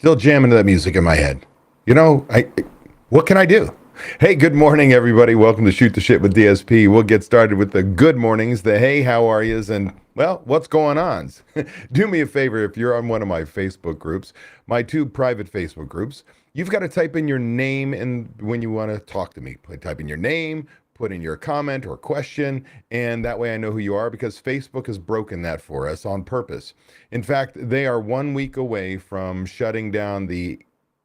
Still jamming to that music in my head. What can I do? Hey, good morning, everybody. Welcome to Shoot the Shit with DSP. We'll get started with the good mornings, the hey, how are yous, and well, what's going on? Do me a favor if you're on one of my Facebook groups, my two private Facebook groups, you've got to type in your name and when you want to talk to me. Type in your name, put in your comment or question, and that way I know who you are because Facebook has broken that for us on purpose. In fact, they are 1 week away from shutting down the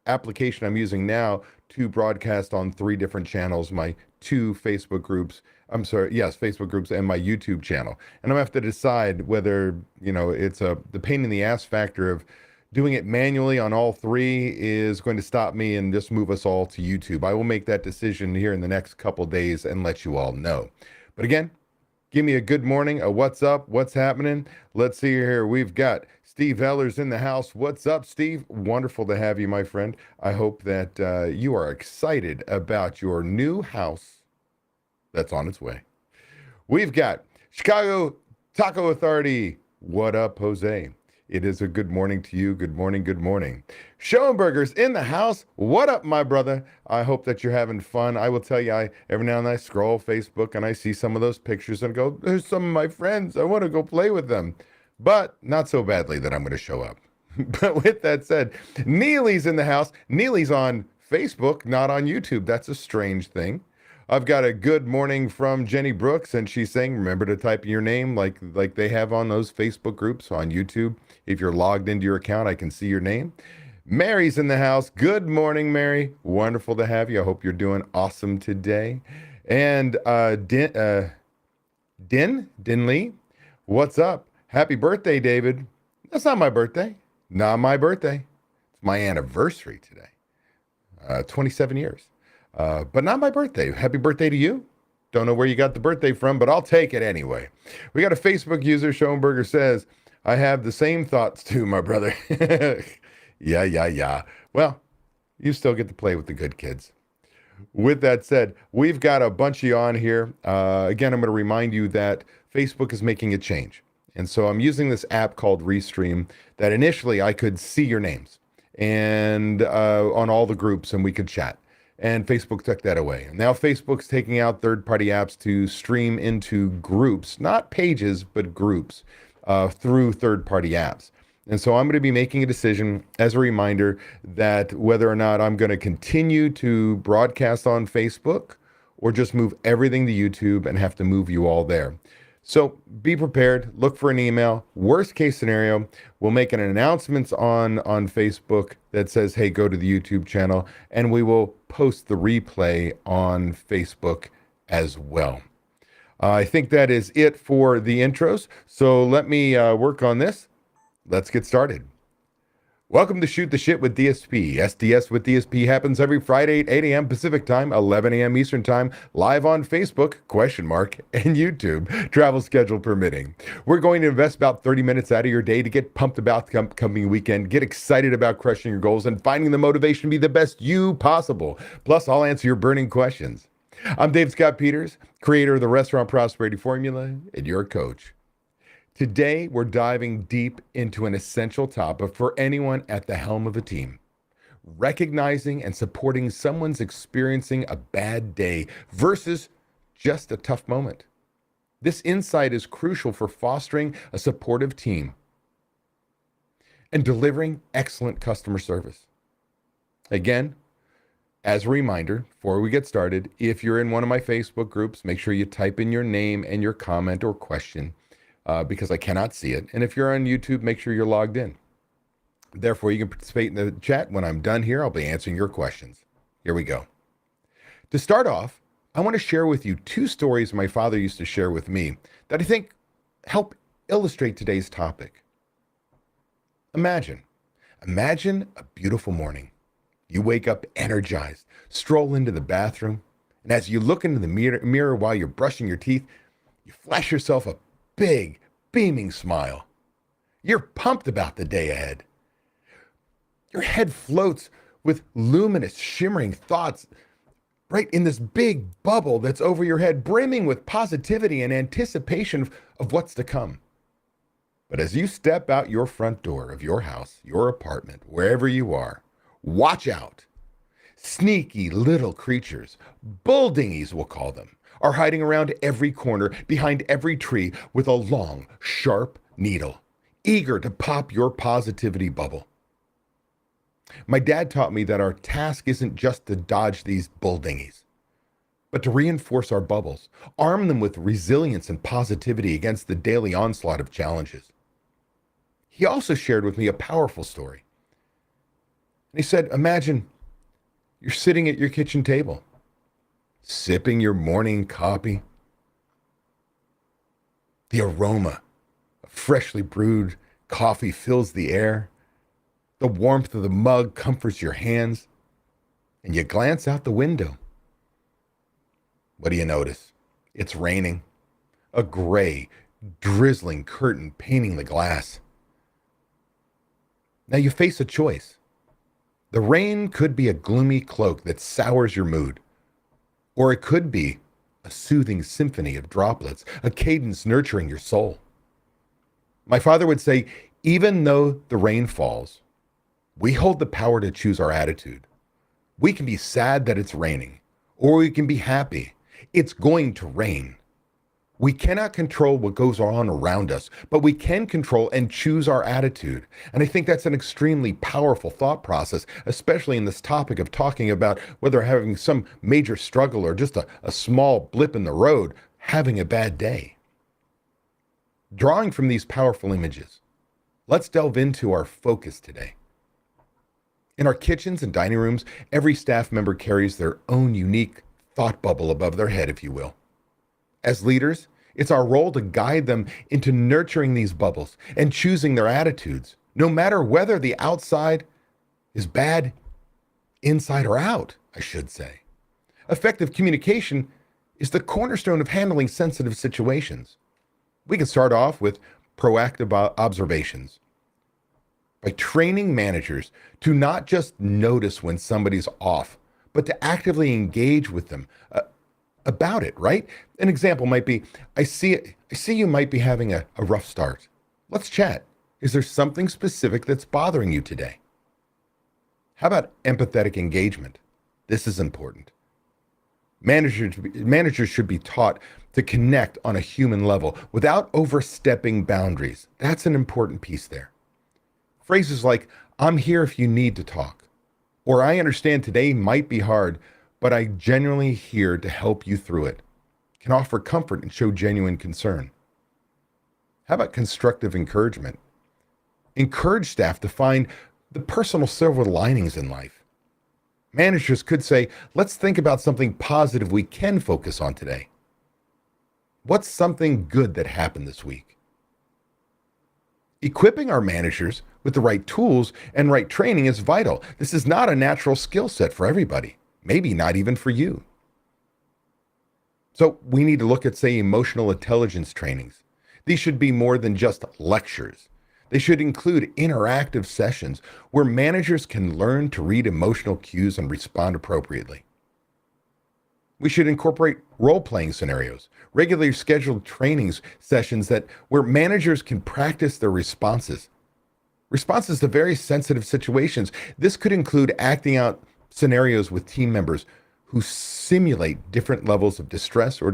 application I'm using now to broadcast on 3 different channels, my 2 Facebook groups. I'm sorry, yes, Facebook groups and my YouTube channel. And I'm gonna have to decide whether, it's the pain in the ass factor of doing it manually on all 3 is going to stop me and just move us all to YouTube. I will make that decision here in the next couple days and let you all know. But again, give me a good morning, a what's up, what's happening. Let's see here. We've got Steve Eller's in the house. What's up, Steve? Wonderful to have you, my friend. I hope that you are excited about your new house that's on its way. We've got Chicago Taco Authority. What up, Jose? It is a good morning to you. Good morning, good morning. Schoenberger's in the house. What up, my brother? I hope that you're having fun. I will tell you, every now and then I scroll Facebook and I see some of those pictures and go, there's some of my friends. I want to go play with them. But not so badly that I'm going to show up. But with that said, Neely's in the house. Neely's on Facebook, not on YouTube. That's a strange thing. I've got a good morning from Jenny Brooks, and she's saying, remember to type in your name like they have on those Facebook groups on YouTube. If you're logged into your account, I can see your name. Mary's in the house. Good morning, Mary. Wonderful to have you. I hope you're doing awesome today. And Dinley, what's up? Happy birthday, David. That's not my birthday. Not my birthday. It's my anniversary today. 27 years. But not my birthday. Happy birthday to you. Don't know where you got the birthday from, but I'll take it anyway. We got a Facebook user, Schoenberger says, I have the same thoughts too, my brother. Yeah. Well, you still get to play with the good kids. With that said, we've got a bunch of you on here. Again, I'm going to remind you that Facebook is making a change. And so I'm using this app called Restream that initially I could see your names and on all the groups and we could chat. And Facebook took that away. Now Facebook's taking out third-party apps to stream into groups, not pages, but groups through third-party apps. And so I'm going to be making a decision as a reminder that whether or not I'm going to continue to broadcast on Facebook or just move everything to YouTube and have to move you all there. So be prepared, look for an email. Worst case scenario, we'll make an announcement on Facebook that says, hey, go to the YouTube channel, and we will post the replay on Facebook as well. I think that is it for the intros. So let me work on this. Let's get started. Welcome to Shoot the Shit with DSP. SDS with DSP happens every Friday at 8 a.m. Pacific Time, 11 a.m. Eastern Time, live on Facebook, ? And YouTube, travel schedule permitting. We're going to invest about 30 minutes out of your day to get pumped about the coming weekend, get excited about crushing your goals, and finding the motivation to be the best you possible. Plus, I'll answer your burning questions. I'm Dave Scott Peters, creator of the Restaurant Prosperity Formula, and your coach. Today, we're diving deep into an essential topic for anyone at the helm of a team. Recognizing and supporting someone's experiencing a bad day versus just a tough moment. This insight is crucial for fostering a supportive team and delivering excellent customer service. Again, as a reminder, before we get started, if you're in one of my Facebook groups, make sure you type in your name and your comment or question. Because I cannot see it. And if you're on YouTube, make sure you're logged in. Therefore, you can participate in the chat. When I'm done here, I'll be answering your questions. Here we go. To start off, I want to share with you 2 stories my father used to share with me that I think help illustrate today's topic. Imagine a beautiful morning. You wake up energized, stroll into the bathroom, and as you look into the mirror while you're brushing your teeth, you flash yourself a big, beaming smile. You're pumped about the day ahead. Your head floats with luminous, shimmering thoughts right in this big bubble that's over your head, brimming with positivity and anticipation of what's to come. But as you step out your front door of your house, your apartment, wherever you are, watch out. Sneaky little creatures, bull dingies we'll call them, are hiding around every corner, behind every tree, with a long, sharp needle, eager to pop your positivity bubble. My dad taught me that our task isn't just to dodge these bull dingies, but to reinforce our bubbles, arm them with resilience and positivity against the daily onslaught of challenges. He also shared with me a powerful story. And he said, imagine you're sitting at your kitchen table, sipping your morning coffee. The aroma of freshly brewed coffee fills the air. The warmth of the mug comforts your hands, and you glance out the window. What do you notice? It's raining. A gray, drizzling curtain painting the glass. Now you face a choice. The rain could be a gloomy cloak that sours your mood, or it could be a soothing symphony of droplets, a cadence nurturing your soul. My father would say, even though the rain falls, we hold the power to choose our attitude. We can be sad that it's raining, or we can be happy. It's going to rain. We cannot control what goes on around us, but we can control and choose our attitude. And I think that's an extremely powerful thought process, especially in this topic of talking about whether having some major struggle or just a small blip in the road, having a bad day. Drawing from these powerful images, let's delve into our focus today. In our kitchens and dining rooms, every staff member carries their own unique thought bubble above their head, if you will. As leaders, it's our role to guide them into nurturing these bubbles and choosing their attitudes, no matter whether the outside is bad, inside or out, I should say. Effective communication is the cornerstone of handling sensitive situations. We can start off with proactive observations. By training managers to not just notice when somebody's off, but to actively engage with them about it, right? An example might be, I see you might be having a rough start. Let's chat. Is there something specific that's bothering you today? How about empathetic engagement? This is important. Managers should be taught to connect on a human level without overstepping boundaries. That's an important piece there. Phrases like, I'm here if you need to talk, or I understand today might be hard, but I'm genuinely here to help you through it, can offer comfort and show genuine concern. How about constructive encouragement? Encourage staff to find the personal silver linings in life. Managers could say, let's think about something positive we can focus on today. What's something good that happened this week? Equipping our managers with the right tools and right training is vital. This is not a natural skill set for everybody, maybe not even for you. So we need to look at, say, emotional intelligence trainings. These should be more than just lectures. They should include interactive sessions where managers can learn to read emotional cues and respond appropriately. We should incorporate role-playing scenarios, regularly scheduled trainings sessions where managers can practice their responses to very sensitive situations. This could include acting out scenarios with team members who simulate different levels of distress or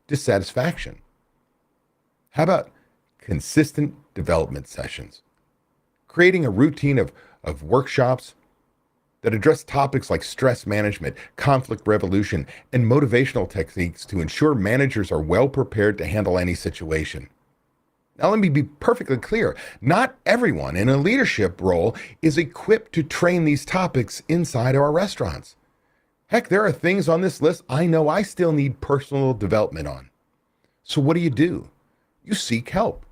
dissatisfaction. How about consistent development sessions? Creating a routine of workshops that address topics like stress management, conflict resolution, and motivational techniques to ensure managers are well prepared to handle any situation. Now, let me be perfectly clear. Not everyone in a leadership role is equipped to train these topics inside our restaurants. Heck, there are things on this list I know I still need personal development on. So what do? You seek help.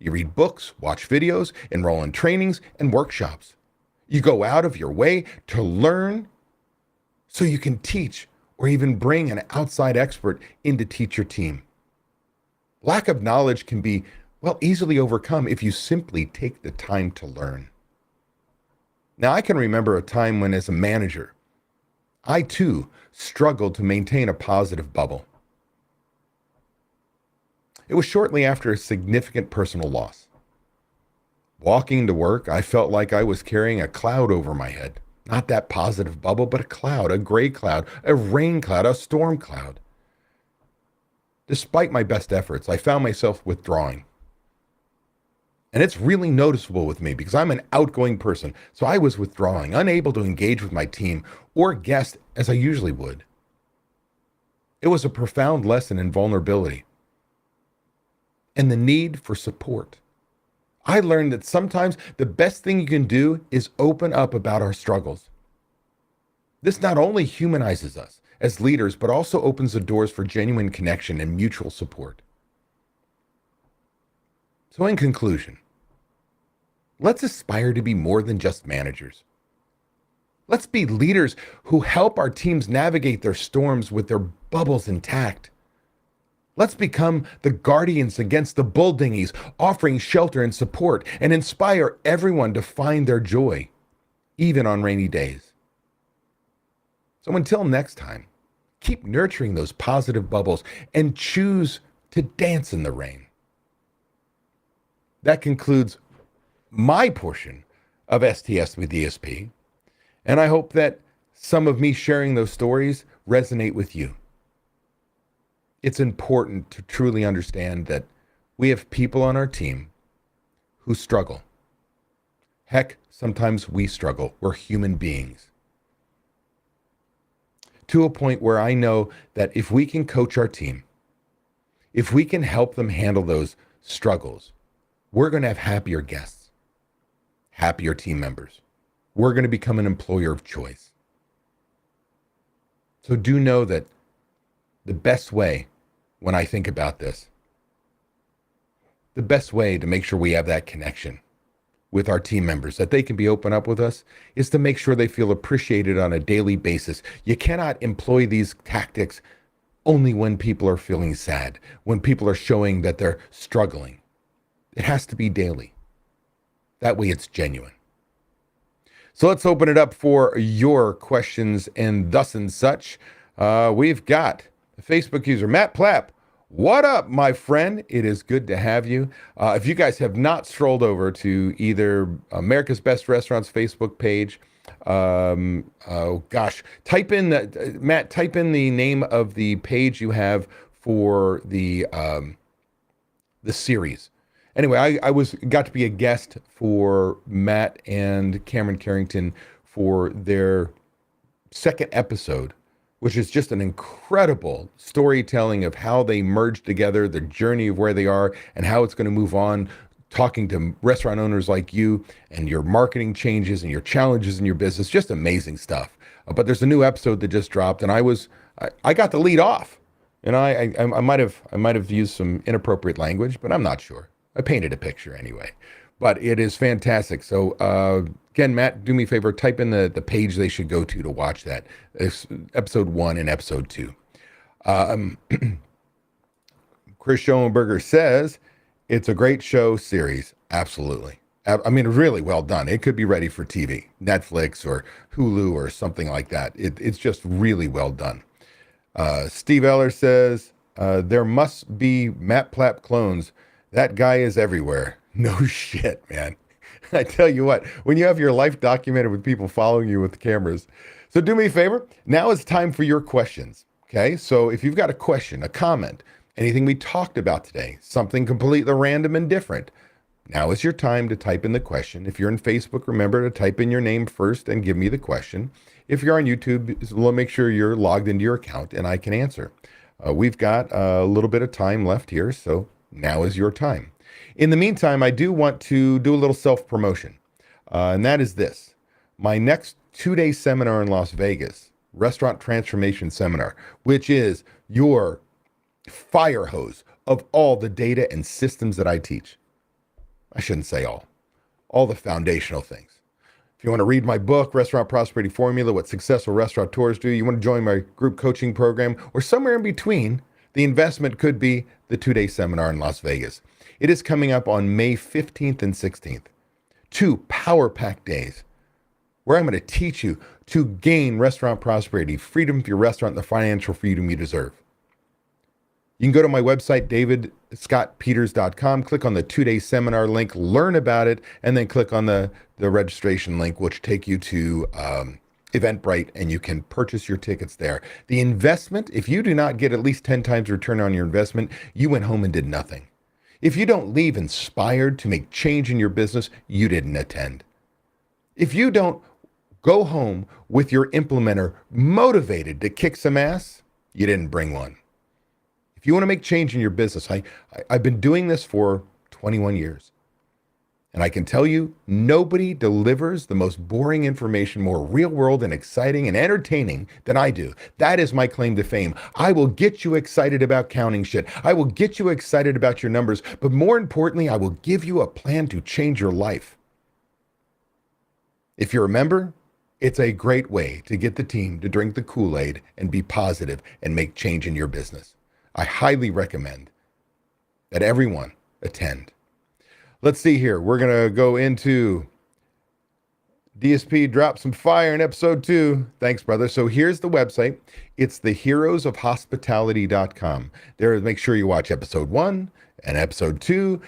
You read books, watch videos, enroll in trainings and workshops. You go out of your way to learn so you can teach or even bring an outside expert in to teach your team. Lack of knowledge can be, easily overcome if you simply take the time to learn. Now, I can remember a time when, as a manager, I too struggled to maintain a positive bubble. It was shortly after a significant personal loss. Walking to work, I felt like I was carrying a cloud over my head. Not that positive bubble, but a cloud, a gray cloud, a rain cloud, a storm cloud. Despite my best efforts, I found myself withdrawing. And it's really noticeable with me because I'm an outgoing person. So I was withdrawing, unable to engage with my team or guests as I usually would. It was a profound lesson in vulnerability and the need for support. I learned that sometimes the best thing you can do is open up about our struggles. This not only humanizes us as leaders, but also opens the doors for genuine connection and mutual support. So in conclusion, let's aspire to be more than just managers. Let's be leaders who help our teams navigate their storms with their bubbles intact. Let's become the guardians against the bull dinghies, offering shelter and support, and inspire everyone to find their joy, even on rainy days. So until next time, keep nurturing those positive bubbles and choose to dance in the rain. That concludes my portion of STS with ESP, and I hope that some of me sharing those stories resonate with you. It's important to truly understand that we have people on our team who struggle. Heck, sometimes we struggle. We're human beings. To a point where I know that if we can coach our team, if we can help them handle those struggles, we're going to have happier guests, happier team members. We're going to become an employer of choice. So do know that the best way, when I think about this, the best way to make sure we have that connection with our team members, that they can be open up with us, is to make sure they feel appreciated on a daily basis. You cannot employ these tactics only when people are feeling sad, when people are showing that they're struggling. It has to be daily. That way it's genuine. So let's open it up for your questions and thus and such. We've got a Facebook user, Matt Plapp. What up, my friend? It is good to have you. If you guys have not strolled over to either America's Best Restaurants Facebook page, type in, Matt, type in the name of the page you have for the series. Anyway, I got to be a guest for Matt and Cameron Carrington for their second episode, which is just an incredible storytelling of how they merged together, the journey of where they are, and how it's going to move on, talking to restaurant owners like you and your marketing changes and your challenges in your business. Just amazing stuff. But there's a new episode that just dropped, and I got the lead off. And I might have used some inappropriate language, but I'm not sure. I painted a picture anyway. But it is fantastic. So again, Matt, do me a favor, type in the page they should go to watch that. It's episode 1 and episode 2. Chris Schoenberger says, it's a great show series. Absolutely. I mean, really well done. It could be ready for TV, Netflix or Hulu or something like that. It's just really well done. Steve Eller says, there must be Matt Plapp clones. That guy is everywhere. No shit, man. I tell you what, when you have your life documented with people following you with cameras. So do me a favor. Now it's time for your questions. Okay. So if you've got a question, a comment, anything we talked about today, something completely random and different, now is your time to type in the question. If you're in Facebook, remember to type in your name first and give me the question. If you're on YouTube, we'll make sure you're logged into your account and I can answer. We've got a little bit of time left here, so now is your time. In the meantime, I do want to do a little self-promotion, and that is this. My next 2-day seminar in Las Vegas, Restaurant Transformation Seminar, which is your fire hose of all the data and systems that I teach. I shouldn't say all the foundational things. If you want to read my book, Restaurant Prosperity Formula, What Successful Restaurateurs Do, you want to join my group coaching program, or somewhere in between, the investment could be the 2-day seminar in Las Vegas. It is coming up on May 15th and 16th. 2 power-packed days where I'm going to teach you to gain restaurant prosperity, freedom for your restaurant, and the financial freedom you deserve. You can go to my website, davidscottpeters.com, click on the 2-day seminar link, learn about it, and then click on the registration link, which take you to Eventbrite, and you can purchase your tickets there. The investment, if you do not get at least 10 times return on your investment, you went home and did nothing. If you don't leave inspired to make change in your business, you didn't attend. If you don't go home with your implementer motivated to kick some ass, you didn't bring one. If you want to make change in your business, I've been doing this for 21 years. And I can tell you, nobody delivers the most boring information more real world and exciting and entertaining than I do. That is my claim to fame. I will get you excited about counting shit. I will get you excited about your numbers. But more importantly, I will give you a plan to change your life. If you're a member, it's a great way to get the team to drink the Kool-Aid and be positive and make change in your business. I highly recommend that everyone attend. Let's see here. We're going to go into DSP Drop Some Fire in episode 2. Thanks, brother. So here's the website. It's theheroesofhospitality.com. There, make sure you watch episode 1 and episode 2.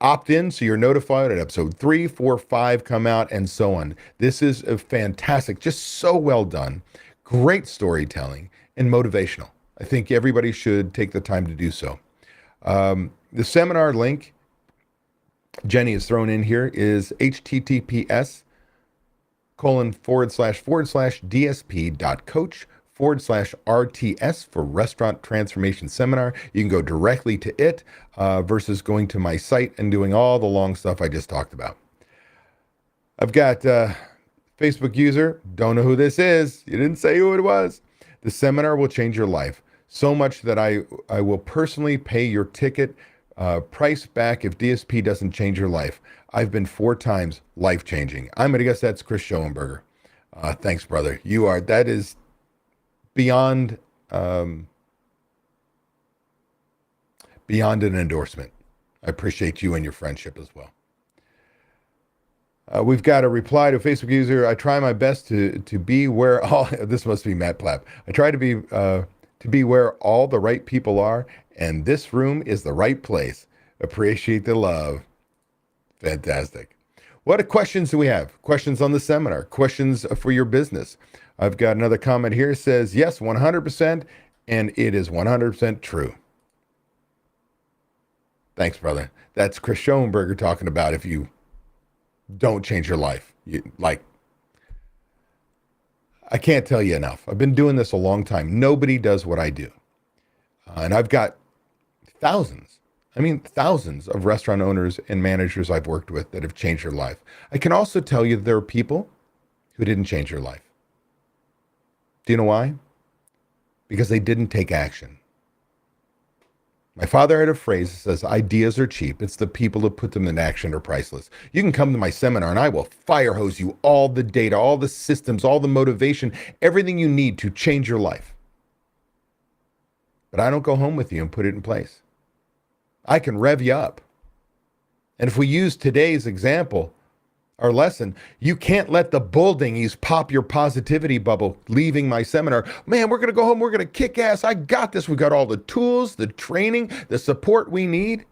Opt in so you're notified at episode 3, 4, 5 come out, and so on. This is a fantastic, just so well done. Great storytelling and motivational. I think everybody should take the time to do so. The seminar link Jenny has thrown in here is https://dsp.coach/RTS for Restaurant Transformation Seminar. You can go directly to it versus going to my site and doing all the long stuff I just talked about. I've got Facebook user, don't know who this is. You didn't say who it was. The seminar will change your life. So much that I will personally pay your ticket price back if DSP doesn't change your life. I've been 4 times life-changing. I'm going to guess that's Chris Schoenberger. Thanks, brother. That is beyond an endorsement. I appreciate you and your friendship as well. We've got a reply to a Facebook user. I try my best to be where all, this must be Matt Plapp. I try to be where all the right people are, and this room is the right place. Appreciate the love. Fantastic. What questions do we have? Questions on the seminar, questions for your business. I've got another comment here. It says, yes, 100%, and it is 100% true. Thanks, brother. That's Chris Schoenberger talking about if you don't change your life. I can't tell you enough. I've been doing this a long time. Nobody does what I do. And I've got thousands of restaurant owners and managers I've worked with that have changed their life. I can also tell you that there are people who didn't change their life. Do you know why? Because they didn't take action. My father had a phrase that says, ideas are cheap. It's the people who put them in action are priceless. You can come to my seminar and I will fire hose you all the data, all the systems, all the motivation, everything you need to change your life. But I don't go home with you and put it in place. I can rev you up. And if we use today's example, our lesson, you can't let the bull dinghies pop your positivity bubble leaving my seminar. Man, we're going to go home. We're going to kick ass. I got this. We got all the tools, the training, the support we need.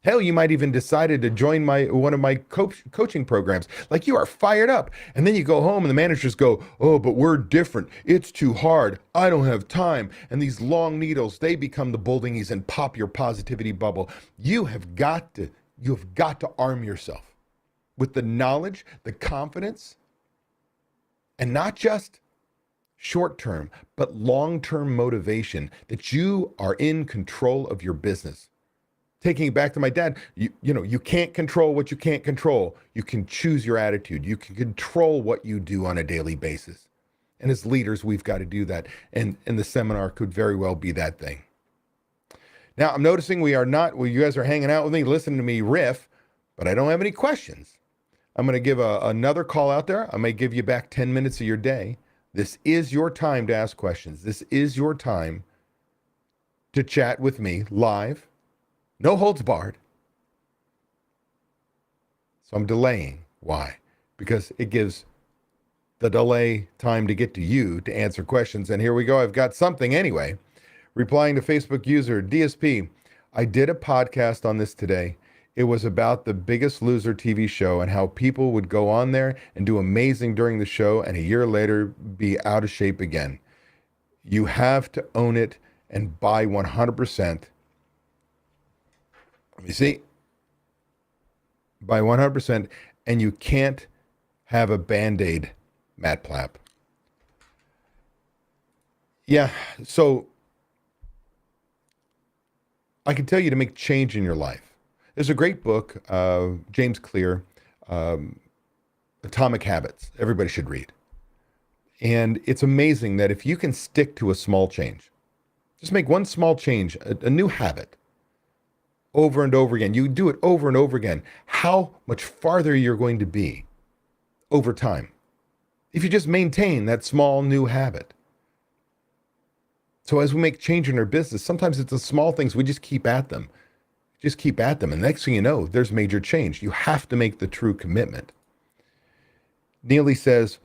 Hell, you might even decided to join one of my coaching programs. Like, you are fired up. And then you go home and the managers go, oh, but we're different. It's too hard. I don't have time. And these long needles, they become the bull dinghies and pop your positivity bubble. You've got to arm yourself with the knowledge, the confidence, and not just short-term, but long-term motivation that you are in control of your business. Taking it back to my dad, you can't control what you can't control. You can choose your attitude. You can control what you do on a daily basis. And as leaders, we've got to do that. And the seminar could very well be that thing. Now, I'm noticing you guys are hanging out with me, listening to me riff, but I don't have any questions. I'm going to give another call out there. I may give you back 10 minutes of your day. This is your time to ask questions. This is your time to chat with me live. No holds barred. So I'm delaying. Why? Because it gives the delay time to get to you to answer questions. And here we go. I've got something anyway. Replying to Facebook user DSP, I did a podcast on this today. It was about the Biggest Loser TV show and how people would go on there and do amazing during the show and a year later be out of shape again. You have to own it and buy 100%. You see, buy 100%, and you can't have a Band-Aid, Matt Plapp. Yeah, so I can tell you to make change in your life. There's a great book, James Clear, Atomic Habits. Everybody should read. And it's amazing that if you can stick to a small change, just make one small change, a new habit, over and over again. You do it over and over again. How much farther you're going to be over time if you just maintain that small new habit. So as we make change in our business, sometimes it's the small things, we just keep at them. Just keep at them. And next thing you know, there's major change. You have to make the true commitment. Neely says,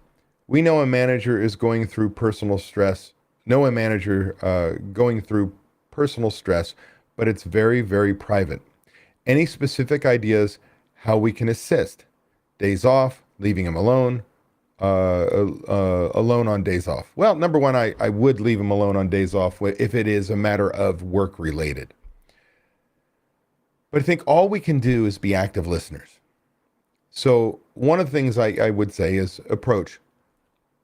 we know a manager is going through personal stress. Know a manager going through personal stress, but it's very, very private. Any specific ideas how we can assist? Days off, leaving him alone, alone on days off. Well, number one, I would leave him alone on days off if it is a matter of work related. But I think all we can do is be active listeners. So one of the things I would say is approach.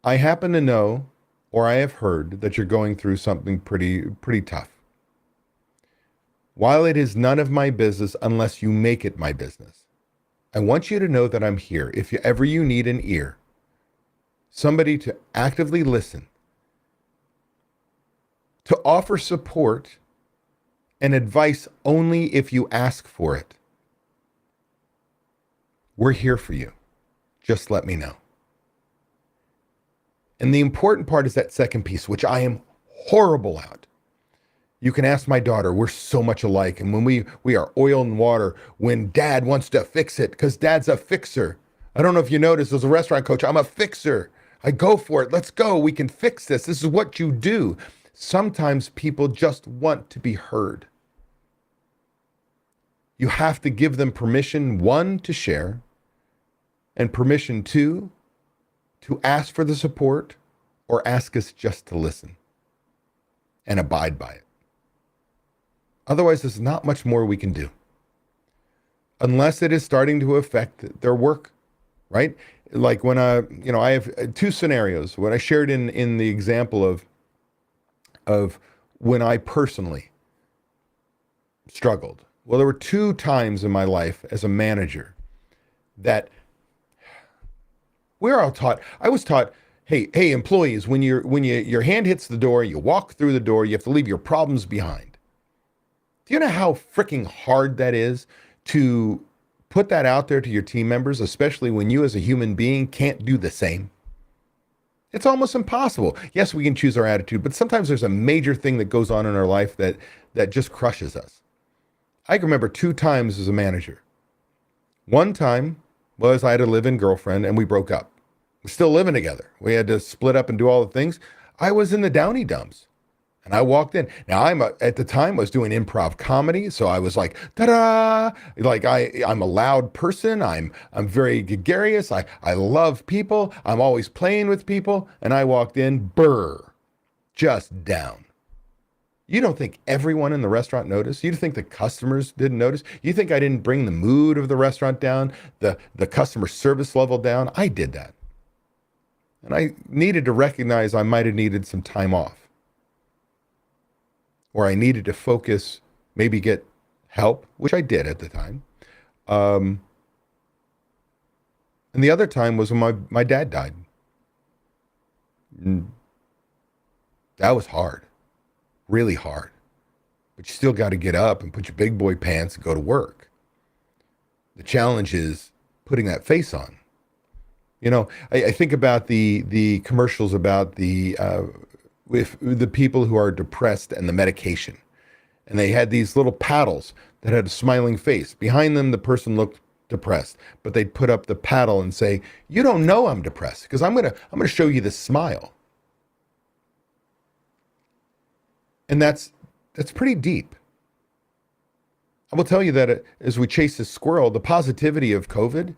I happen to know, or I have heard, that you're going through something pretty tough. While it is none of my business unless you make it my business, I want you to know that I'm here. If ever you need an ear, somebody to actively listen, to offer support and advice only if you ask for it, we're here for you. Just let me know. And the important part is that second piece, which I am horrible at. You can ask my daughter. We're so much alike. And when we are oil and water, when dad wants to fix it, because dad's a fixer. I don't know if you noticed, as a restaurant coach, I'm a fixer. I go for it. Let's go. We can fix this. This is what you do. Sometimes people just want to be heard. You have to give them permission, one, to share, and permission, two, to ask for the support or ask us just to listen and abide by it. Otherwise, there's not much more we can do unless it is starting to affect their work, right? Like when I have two scenarios. When I shared in the example of when I personally struggled. Well, there were two times in my life as a manager that I was taught, hey, employees, when your hand hits the door, you walk through the door, you have to leave your problems behind. Do you know how freaking hard that is to put that out there to your team members, especially when you as a human being can't do the same? It's almost impossible. Yes, we can choose our attitude, but sometimes there's a major thing that goes on in our life that just crushes us. I can remember two times as a manager. One time was I had a live-in girlfriend and we broke up. We're still living together. We had to split up and do all the things. I was in the downy dumps. And I walked in. Now at the time I was doing improv comedy, so I was like, ta-da! Like I'm a loud person. I'm very gregarious. I love people. I'm always playing with people. And I walked in, just down. You don't think everyone in the restaurant noticed? You think the customers didn't notice? You think I didn't bring the mood of the restaurant down, the customer service level down? I did that. And I needed to recognize I might have needed some time off. Or I needed to focus, maybe get help, which I did at the time. And the other time was when my dad died. And that was hard, really hard. But you still got to get up and put your big boy pants and go to work. The challenge is putting that face on. You know, I think about the commercials about with the people who are depressed and the medication. And they had these little paddles that had a smiling face. Behind them, the person looked depressed, but they'd put up the paddle and say, you don't know I'm depressed because I'm going to show you this smile. And that's That's pretty deep. I will tell you that as we chase this squirrel, the positivity of COVID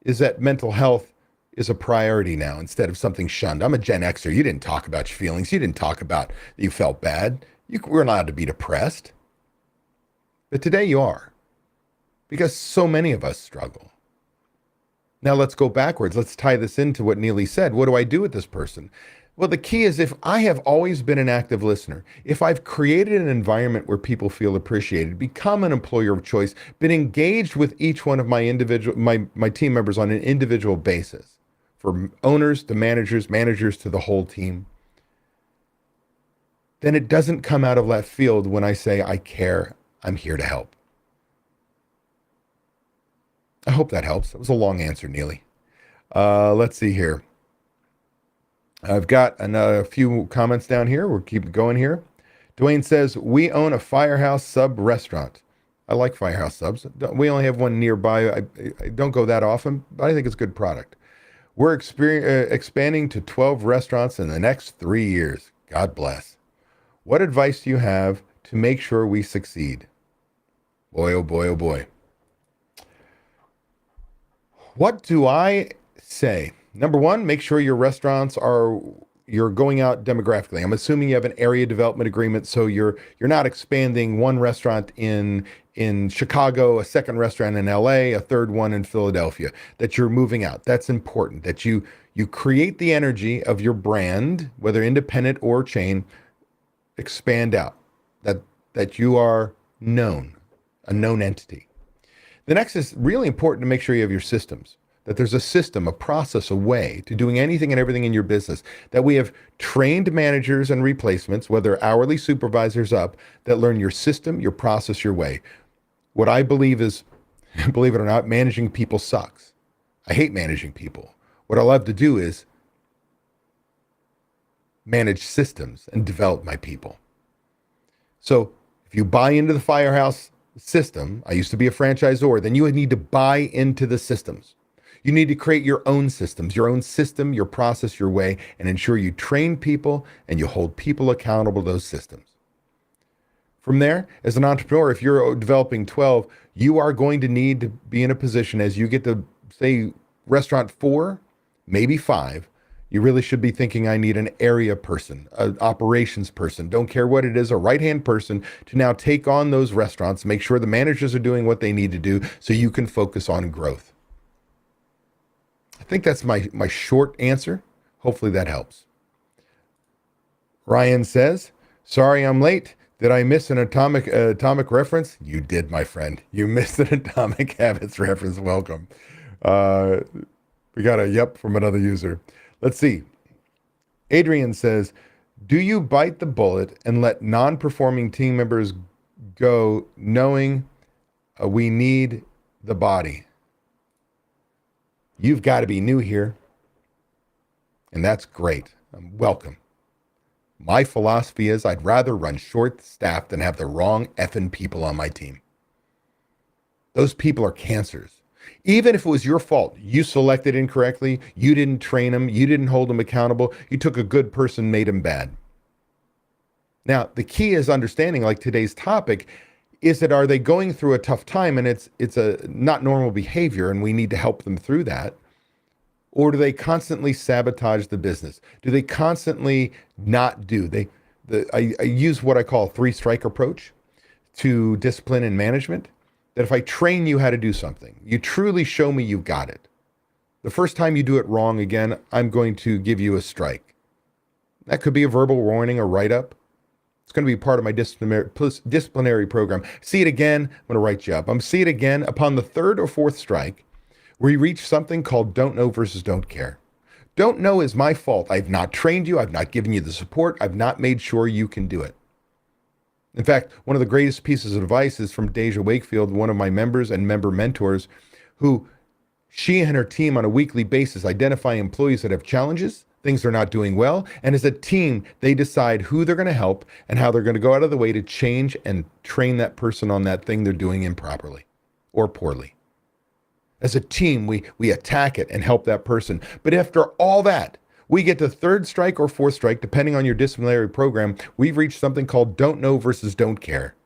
is that mental health is a priority now instead of something shunned. I'm a Gen Xer. You didn't talk about your feelings. You didn't talk about that you felt bad. You were allowed to be depressed. But today you are, because so many of us struggle. Now let's go backwards. Let's tie this into what Neely said. What do I do with this person? Well, the key is, if I have always been an active listener, if I've created an environment where people feel appreciated, become an employer of choice, been engaged with each one of my team members on an individual basis, from owners to managers, managers to the whole team, then it doesn't come out of left field when I say, I care, I'm here to help. I hope that helps. That was a long answer, Neely. Let's see here. I've got a few comments down here. We'll keep going here. Dwayne says, we own a Firehouse Sub restaurant. I like Firehouse Subs. We only have one nearby. I don't go that often, but I think it's a good product. We're expanding to 12 restaurants in the next 3 years. God bless. What advice do you have to make sure we succeed? Boy, oh boy, oh boy. What do I say? Number one, make sure your restaurants you're going out demographically. I'm assuming you have an area development agreement, so you're not expanding one restaurant in Chicago, a second restaurant in LA, a third one in Philadelphia, that you're moving out. That's important, that you create the energy of your brand, whether independent or chain, expand out, that you are known, a known entity. The next is really important to make sure you have your systems, that there's a system, a process, a way to doing anything and everything in your business, that we have trained managers and replacements, whether hourly supervisors up, that learn your system, your process, your way. What I believe is, believe it or not, managing people sucks. I hate managing people. What I love to do is manage systems and develop my people. So if you buy into the Firehouse system, I used to be a franchisor, then you need to buy into the systems. You need to create your own systems, your own system, your process, your way, and ensure you train people and you hold people accountable to those systems. From there, as an entrepreneur, if you're developing 12, you are going to need to be in a position as you get to, say, restaurant 4, maybe 5, you really should be thinking, I need an area person, an operations person, don't care what it is, a right-hand person to now take on those restaurants, make sure the managers are doing what they need to do so you can focus on growth. I think that's my short answer. Hopefully that helps. Ryan says, sorry I'm late. Did I miss an atomic reference? You did, my friend. You missed an Atomic Habits reference. Welcome. We got a yep from another user. Let's see. Adrian says, do you bite the bullet and let non-performing team members go knowing we need the body? You've got to be new here. And that's great. Welcome. My philosophy is I'd rather run short-staffed than have the wrong effing people on my team. Those people are cancers. Even if it was your fault, you selected incorrectly, you didn't train them, you didn't hold them accountable, you took a good person, made them bad. Now, the key is understanding, like today's topic, is that are they going through a tough time and it's a not normal behavior and we need to help them through that? Or do they constantly sabotage the business? Do they constantly not do? I use what I call a 3-strike approach to discipline and management. That if I train you how to do something, you truly show me you've got it. The first time you do it wrong again, I'm going to give you a strike. That could be a verbal warning, a write-up. It's going to be part of my disciplinary program. See it again, I'm going to write you up. I'm see it again upon the 3rd or 4th strike, where you reach something called don't know versus don't care. Don't know is my fault. I've not trained you. I've not given you the support. I've not made sure you can do it. In fact, one of the greatest pieces of advice is from Deja Wakefield, one of my members and member mentors, who she and her team on a weekly basis identify employees that have challenges, things they're not doing well, and as a team, they decide who they're going to help and how they're going to go out of the way to change and train that person on that thing they're doing improperly or poorly. As a team, we attack it and help that person. But after all that, we get to third strike or fourth strike, depending on your disciplinary program, we've reached something called don't know versus don't care.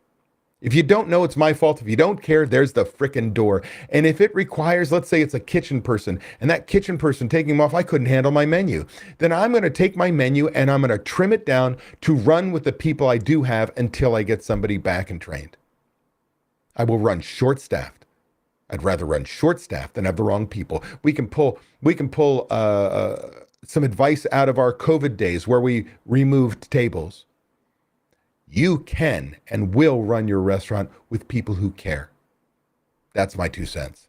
If you don't know, it's my fault. If you don't care, there's the frickin' door. And if it requires, let's say it's a kitchen person, and that kitchen person taking them off, I couldn't handle my menu. Then I'm going to take my menu and I'm going to trim it down to run with the people I do have until I get somebody back and trained. I will run short-staffed. I'd rather run short-staffed than have the wrong people. We can pull some advice out of our COVID days where we removed tables. You can and will run your restaurant with people who care. That's my 2 cents.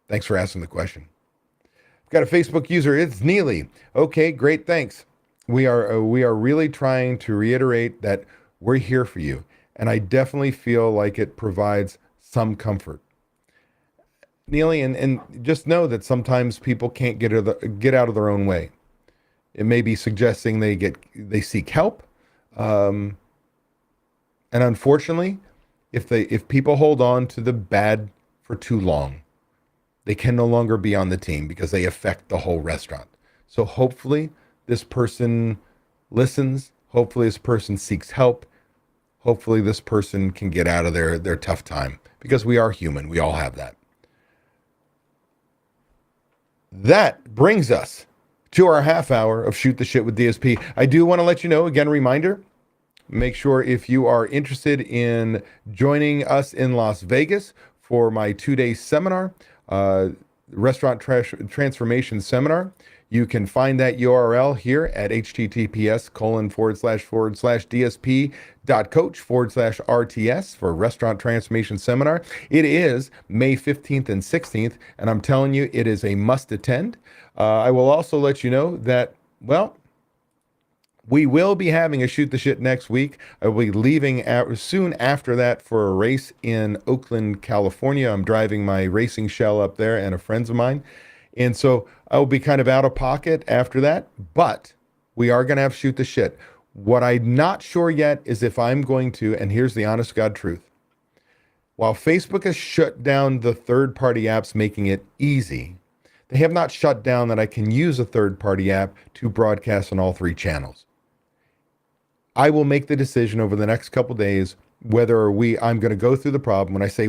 Thanks for asking the question. We've got a Facebook user. It's Neely. Okay, great. Thanks. We are really trying to reiterate that we're here for you. And I definitely feel like it provides some comfort. Neely, and just know that sometimes people can't get out of their own way. It may be suggesting they seek help. And unfortunately, if people hold on to the bad for too long, they can no longer be on the team because they affect the whole restaurant. So hopefully this person listens. Hopefully this person seeks help. Hopefully this person can get out of their tough time, because we are human. We all have that. That brings us to our half hour of Shoot the Shit with DSP. I do want to let you know, again, reminder, make sure if you are interested in joining us in Las Vegas for my 2-day seminar, Restaurant Transformation Seminar, you can find that URL here at https://dsp.coach/RTS for Restaurant Transformation Seminar. It is May 15th and 16th, and I'm telling you, it is a must attend. I will also let you know that, well, we will be having a Shoot the Shit next week. I will be leaving soon after that for a race in Oakland, California. I'm driving my racing shell up there and a friend of mine. And so I will be kind of out of pocket after that, but we are going to have Shoot the Shit. What I'm not sure yet is if I'm going to, and here's the honest God truth. While Facebook has shut down the third-party apps, making it easy, they have not shut down that I can use a third-party app to broadcast on all 3 channels. I will make the decision over the next couple days whether I'm going to go through the problem. When I say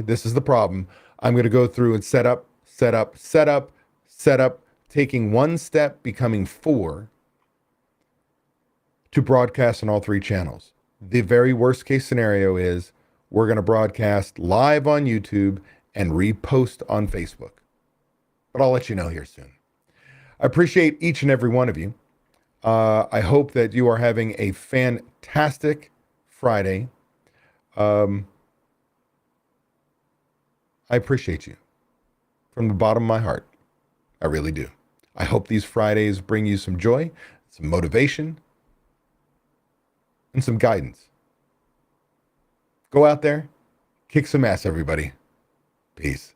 this is the problem. I'm going to go through and set up, taking 1 step, becoming 4 to broadcast on all 3 channels. The very worst case scenario is we're going to broadcast live on YouTube and repost on Facebook. But I'll let you know here soon. I appreciate each and every one of you. I hope that you are having a fantastic Friday. I appreciate you from the bottom of my heart. I really do. I hope these Fridays bring you some joy, some motivation, and some guidance. Go out there, kick some ass, everybody. Peace.